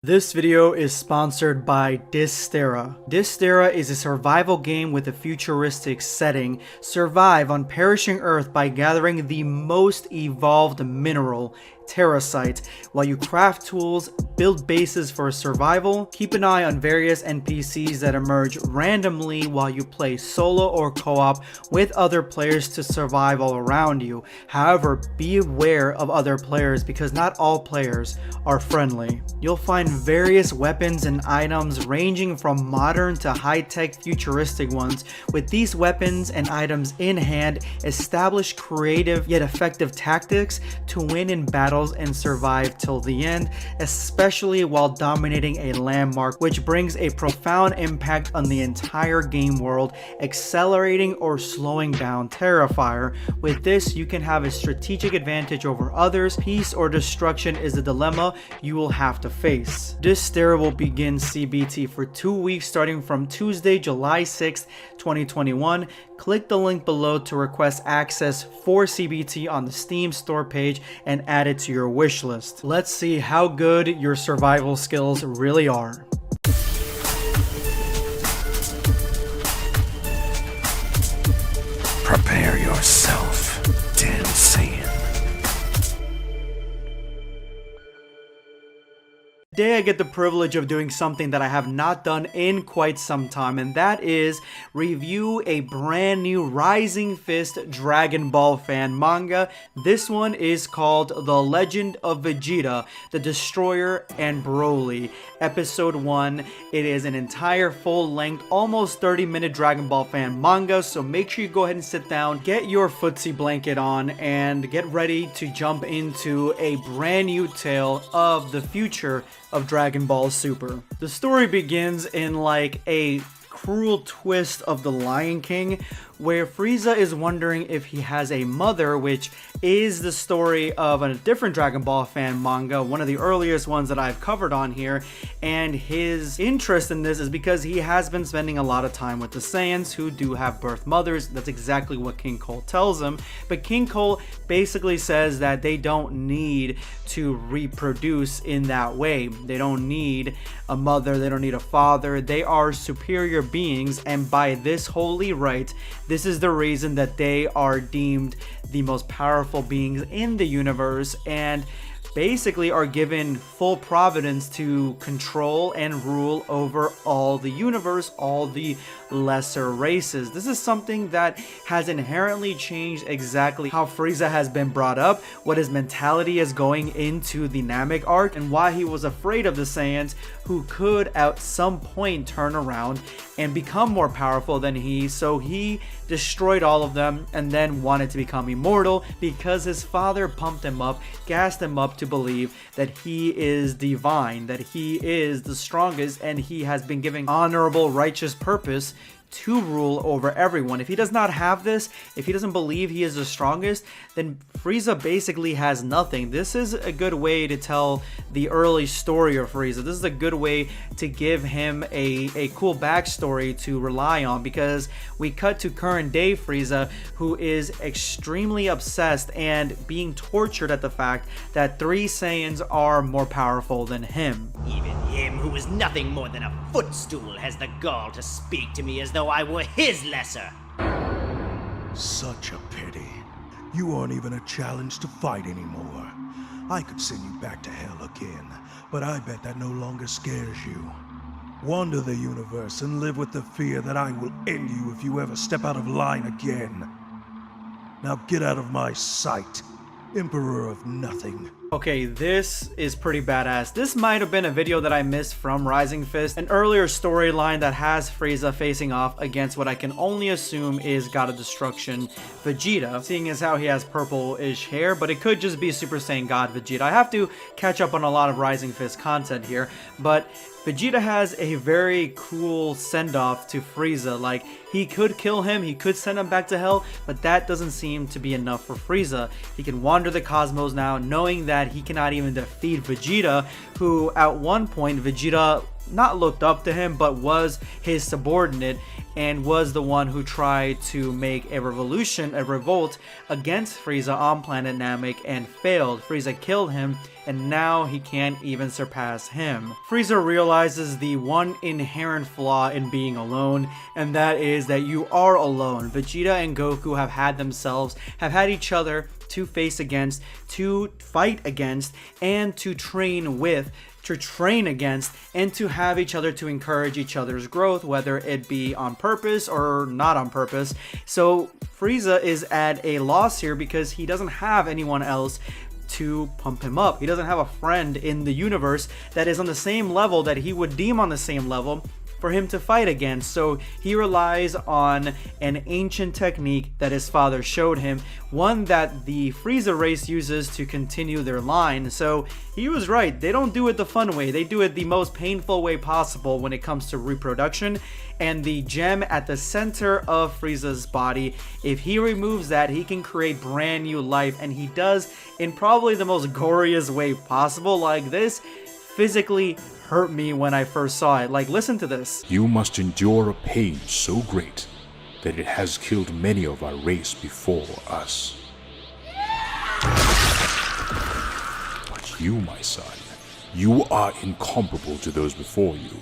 This video is sponsored by Dysterra. Dysterra is a survival game with a futuristic setting. Survive on perishing Earth by gathering the most evolved mineral, Terracite, while you craft tools, build bases for survival. Keep an eye on various NPCs that emerge randomly while you play solo or co-op with other players to survive all around you. However, be aware of other players because not all players are friendly. You'll find various weapons and items ranging from modern to high-tech futuristic ones. With these weapons and items in hand, establish creative yet effective tactics to win in battles and survive till the end, especially while dominating a landmark, which brings a profound impact on the entire game world, accelerating or slowing down Terrifier. With this, you can have a strategic advantage over others. Peace or destruction is a dilemma you will have to face. Dysterra will begin CBT for 2 weeks starting from Tuesday, July 6th, 2021. Click the link below to request access for CBT on the Steam store page and add it to your wish list. Let's see how good your survival skills really are. Prepare yourself, Dan Saiyan. Today I get the privilege of doing something that I have not done in quite some time, and that is review a brand new Rising Fist Dragon Ball fan manga. This one is called The Legend of Vegeta, the Destroyer and Broly, episode 1. It is an entire full-length, almost 30-minute Dragon Ball fan manga, so make sure you go ahead and sit down, get your footsie blanket on, and get ready to jump into a brand new tale of the future of Dragon Ball Super. The story begins in like a cruel twist of The Lion King, where Frieza is wondering if he has a mother, which is the story of a different Dragon Ball fan manga, one of the earliest ones that I've covered on here. And his interest in this is because he has been spending a lot of time with the Saiyans, who do have birth mothers. That's exactly what King Cole tells him. But King Cole basically says that they don't need to reproduce in that way. They don't need a mother, they don't need a father. They are superior beings, and by this holy right, this is the reason that they are deemed the most powerful beings in the universe, and basically are given full providence to control and rule over all the universe, all the lesser races. This is something that has inherently changed exactly how Frieza has been brought up, what his mentality is going into the Namek arc, and why he was afraid of the Saiyans, who could at some point turn around and become more powerful than he. So he destroyed all of them and then wanted to become immortal because his father pumped him up, gassed him up to believe that he is divine, that he is the strongest, and he has been given honorable, righteous purpose to rule over everyone. If he does not have this, if he doesn't believe he is the strongest, then Frieza basically has nothing. This is a good way to tell the early story of Frieza. This is a good way to give him a cool backstory to rely on, because we cut to current day Frieza, who is extremely obsessed and being tortured at the fact that 3 Saiyans are more powerful than him. Even him, who is nothing more than a footstool, has the gall to speak to me as though I were his lesser. Such a pity. You aren't even a challenge to fight anymore. I could send you back to hell again, but I bet that no longer scares you. Wander the universe and live with the fear that I will end you if you ever step out of line again. Now get out of my sight, Emperor of Nothing. Okay, this is pretty badass. This might have been a video that I missed from Rising Fist, an earlier storyline that has Frieza facing off against what I can only assume is God of Destruction Vegeta, seeing as how he has purple-ish hair, but it could just be Super Saiyan God Vegeta. I have to catch up on a lot of Rising Fist content here, but Vegeta has a very cool send-off to Frieza. Like, he could kill him, he could send him back to hell, but that doesn't seem to be enough for Frieza. He can wander the cosmos now, knowing that he cannot even defeat Vegeta, who at one point Vegeta not looked up to him, but was his subordinate, and was the one who tried to make a revolt against Frieza on planet Namek and failed. Frieza killed him, and now he can't even surpass him. Frieza realizes the one inherent flaw in being alone, and that is that you are alone. Vegeta and Goku have had each other to face against, to fight against, and to train with, to train against, and to have each other to encourage each other's growth, whether it be on purpose or not on purpose. So Frieza is at a loss here because he doesn't have anyone else to pump him up. He doesn't have a friend in the universe that is on the same level, that he would deem on the same level, for him to fight against. So he relies on an ancient technique that his father showed him, one that the Frieza race uses to continue their line. So he was right, they don't do it the fun way, they do it the most painful way possible when it comes to reproduction. And the gem at the center of Frieza's body, if he removes that, he can create brand new life, and he does in probably the most goriest way possible. Like, this physically hurt me when I first saw it. Like, listen to this. You must endure a pain so great that it has killed many of our race before us. But you, my son, you are incomparable to those before you.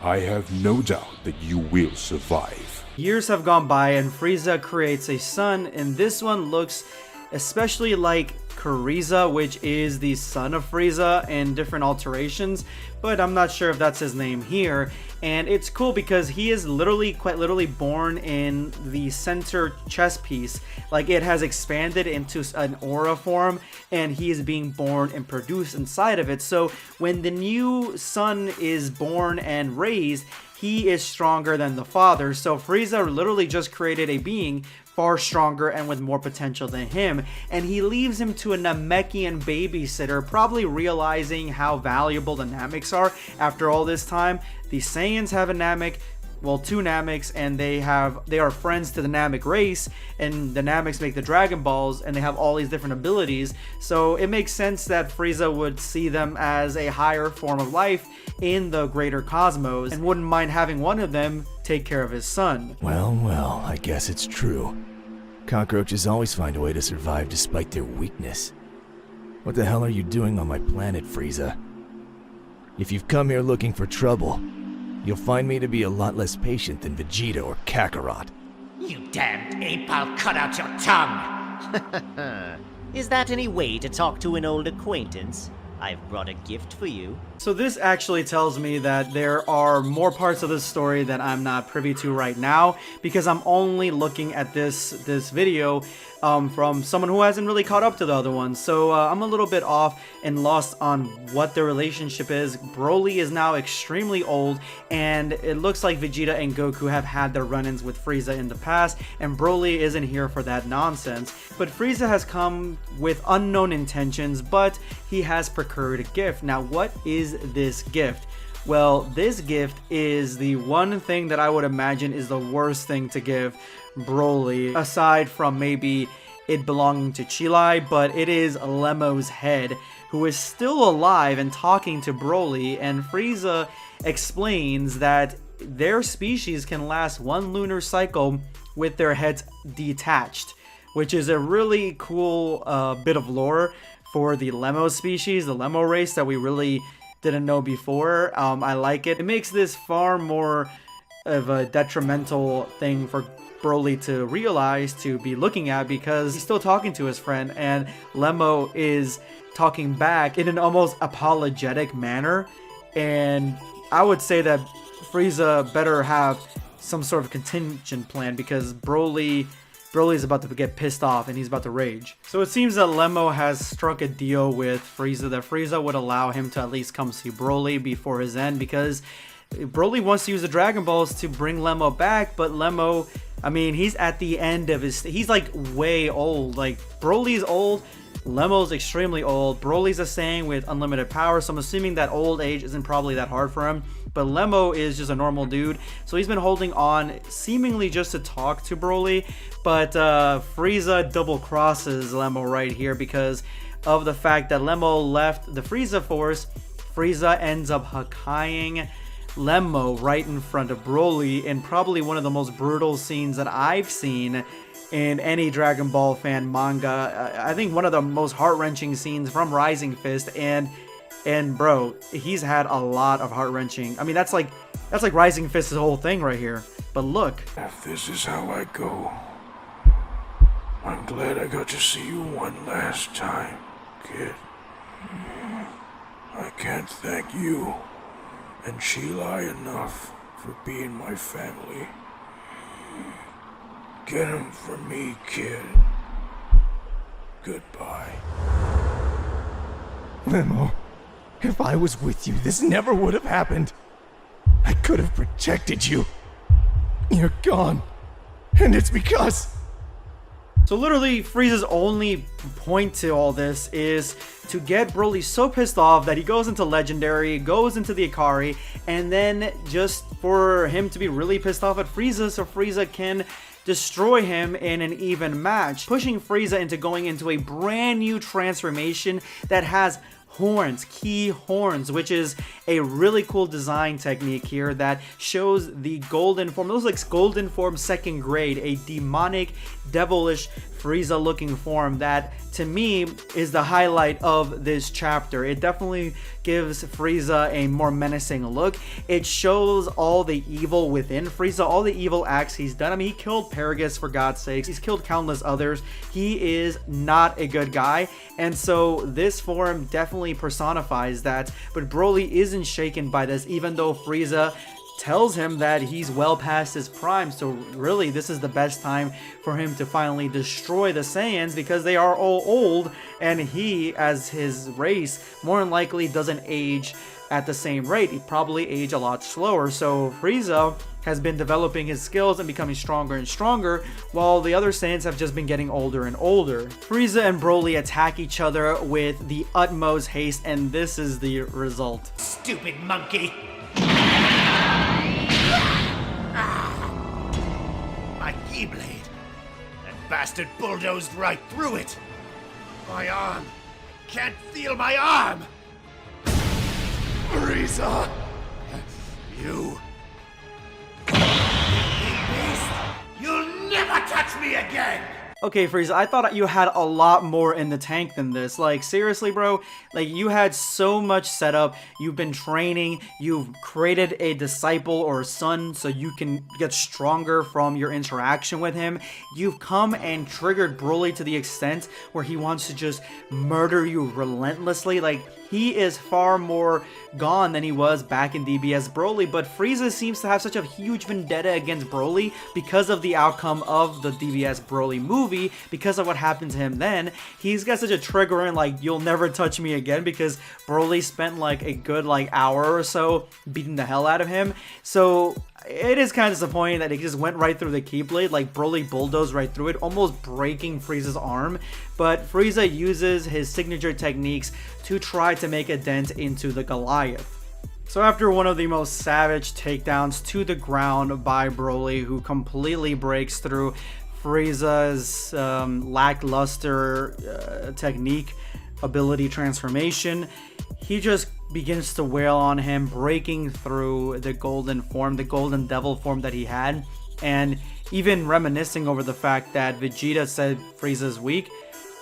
I have no doubt that you will survive. Years have gone by and Frieza creates a son, and this one looks especially like Kuriza, which is the son of Frieza, in different alterations, but I'm not sure if that's his name here. And it's cool because he is quite literally born in the center chest piece. Like, it has expanded into an aura form, and he is being born and produced inside of it. So when the new son is born and raised, he is stronger than the father. So Frieza literally just created a being far stronger and with more potential than him, and he leaves him to a Namekian babysitter, probably realizing how valuable the Nameks are after all this time. The Saiyans have a Namek, well, two Nameks, and they are friends to the Namek race, and the Nameks make the Dragon Balls, and they have all these different abilities. So it makes sense that Frieza would see them as a higher form of life in the greater cosmos, and wouldn't mind having one of them take care of his son. Well, I guess it's true. Cockroaches always find a way to survive despite their weakness. What the hell are you doing on my planet, Frieza? If you've come here looking for trouble, you'll find me to be a lot less patient than Vegeta or Kakarot. You damned ape, I'll cut out your tongue! Is that any way to talk to an old acquaintance? I've brought a gift for you. So this actually tells me that there are more parts of this story that I'm not privy to right now, because I'm only looking at this video from someone who hasn't really caught up to the other ones. So I'm a little bit off and lost on what their relationship is. Broly is now extremely old, and it looks like Vegeta and Goku have had their run-ins with Frieza in the past, and Broly isn't here for that nonsense. But Frieza has come with unknown intentions, but he has procured a gift. Now, what is this gift? Well, this gift is the one thing that I would imagine is the worst thing to give Broly, aside from maybe it belonging to Chilai, but it is Lemo's head, who is still alive and talking to Broly, and Frieza explains that their species can last one lunar cycle with their heads detached, which is a really cool bit of lore for the Lemo species, the Lemo race that we really didn't know before. I like it. It makes this far more of a detrimental thing for Broly to realize, to be looking at, because he's still talking to his friend, and Lemo is talking back in an almost apologetic manner. And I would say that Frieza better have some sort of contingent plan, because Broly's about to get pissed off and he's about to rage. So it seems that Lemo has struck a deal with Frieza, that Frieza would allow him to at least come see Broly before his end, because Broly wants to use the Dragon Balls to bring Lemo back, but Lemo, I mean, he's at the end of he's like way old. Like, Broly's old, Lemo's extremely old. Broly's a Saiyan with unlimited power, so I'm assuming that old age isn't probably that hard for him. But Lemo is just a normal dude, so he's been holding on seemingly just to talk to Broly. But Frieza double crosses Lemo right here because of the fact that Lemo left the Frieza Force. Frieza ends up Hakkaiing Lemmo right in front of Broly in probably one of the most brutal scenes that I've seen in any Dragon Ball fan manga. I think one of the most heart-wrenching scenes from Rising Fist, and bro, he's had a lot of heart-wrenching. I mean, that's like Rising Fist's whole thing right here. But look, If this is how I go, I'm glad I got to see you one last time, kid. I can't thank you and Sheila enough for being my family. Get him for me, kid. Goodbye. Lemmo, if I was with you, this never would have happened. I could have protected you. You're gone. And it's because... so literally, Frieza's only point to all this is to get Broly so pissed off that he goes into Legendary, goes into the Ikari, and then just for him to be really pissed off at Frieza so Frieza can destroy him in an even match, pushing Frieza into going into a brand new transformation that has horns, key horns, which is a really cool design technique here that shows the golden form. It looks like golden form second grade, a demonic, devilish Frieza looking form that to me is the highlight of this chapter. It definitely gives Frieza a more menacing look. It shows all the evil within Frieza, all the evil acts he's done. I mean, he killed Paragus, for God's sakes. He's killed countless others. He is not a good guy, and so this form definitely personifies that. But Broly isn't shaken by this, even though Frieza tells him that he's well past his prime. So really, this is the best time for him to finally destroy the Saiyans, because they are all old, and he, as his race, more than likely doesn't age at the same rate. He probably age a lot slower. So Frieza has been developing his skills and becoming stronger and stronger, while the other Saiyans have just been getting older and older. Frieza and Broly attack each other with the utmost haste, and this is the result. Stupid monkey! My Keyblade! That bastard bulldozed right through it! My arm! I can't feel my arm! Frieza! You... beast! You'll never touch me again! Okay, Frieza, I thought you had a lot more in the tank than this. Like, seriously, bro? Like, you had so much setup. You've been training. You've created a disciple or son so you can get stronger from your interaction with him. You've come and triggered Broly to the extent where he wants to just murder you relentlessly. Like, he is far more gone than he was back in DBS Broly, but Frieza seems to have such a huge vendetta against Broly because of the outcome of the DBS Broly movie, because of what happened to him then. He's got such a trigger in, like, you'll never touch me again, because Broly spent like a good hour or so beating the hell out of him. So it is kind of disappointing that he just went right through the Keyblade, like Broly bulldozed right through it, almost breaking Frieza's arm. But Frieza uses his signature techniques to try to make a dent into the Goliath. So after one of the most savage takedowns to the ground by Broly, who completely breaks through Frieza's lackluster technique, ability transformation, he just begins to wail on him, breaking through the golden form, the golden devil form that he had, and even reminiscing over the fact that Vegeta said Frieza's weak,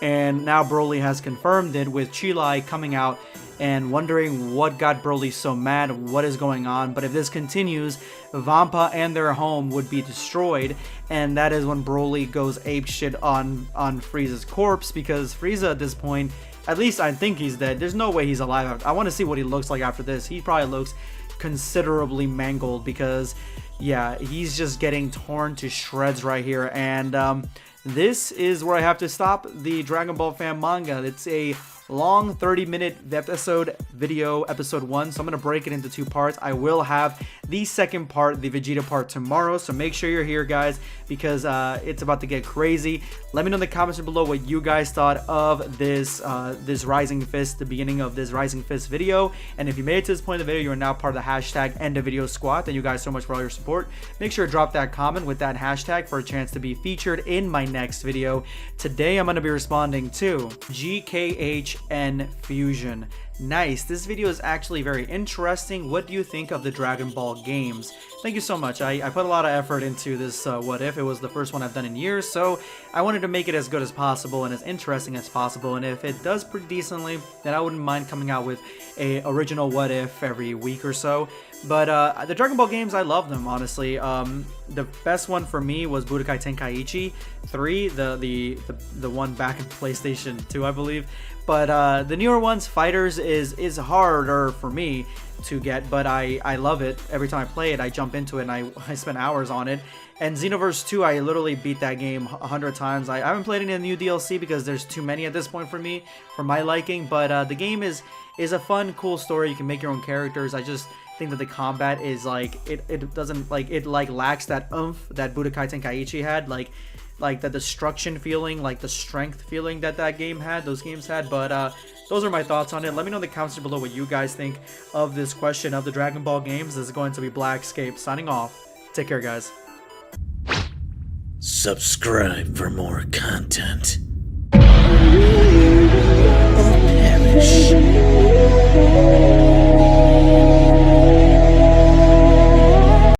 and now Broly has confirmed it with Chilai coming out and wondering what got Broly so mad, what is going on. But if this continues, Vampa and their home would be destroyed, and that is when Broly goes apeshit on Frieza's corpse, because Frieza at this point, at least I think he's dead. There's no way he's alive. I want to see what he looks like after this. He probably looks considerably mangled, because yeah, he's just getting torn to shreds right here. And this is where I have to stop the Dragon Ball fan manga. It's a long 30-minute episode video, episode 1, so I'm going to break it into 2 parts. I will have the second part, the Vegeta part, tomorrow, so make sure you're here, guys, because it's about to get crazy. Let me know in the comments below what you guys thought of this this Rising Fist, the beginning of this Rising Fist video. And if you made it to this point of the video, you are now part of the hashtag #EndOfVideoSquad. Thank you guys so much for all your support. Make sure to drop that comment with that hashtag for a chance to be featured in my next video. Today I'm going to be responding to GKHN Fusion. Nice, this video is actually very interesting. What do you think of the Dragon Ball games? Thank you so much. I put a lot of effort into this What If. It was the first one I've done in years, so I wanted to make it as good as possible and as interesting as possible, and if it does pretty decently, then I wouldn't mind coming out with a original What If every week or so. But the Dragon Ball games, I love them, honestly. The best one for me was Budokai Tenkaichi 3, the one back in PlayStation 2, I believe. But the newer ones, Fighters, is harder for me to get, but I love it. Every time I play it, I jump into it and I spend hours on it. And Xenoverse 2, I literally beat that game 100 times. I haven't played any of the new DLC because there's too many at this point for me, for my liking. But the game is a fun, cool story. You can make your own characters. I just think that the combat is like it doesn't like it like lacks that oomph that Budokai Tenkaichi had, like the destruction feeling, like the strength feeling that game had, those games had. But those are my thoughts on it. Let me know in the comments below what you guys think of this question of the Dragon Ball games. This is going to be Blackscape signing off. Take care, guys. Subscribe for more content. Or perish.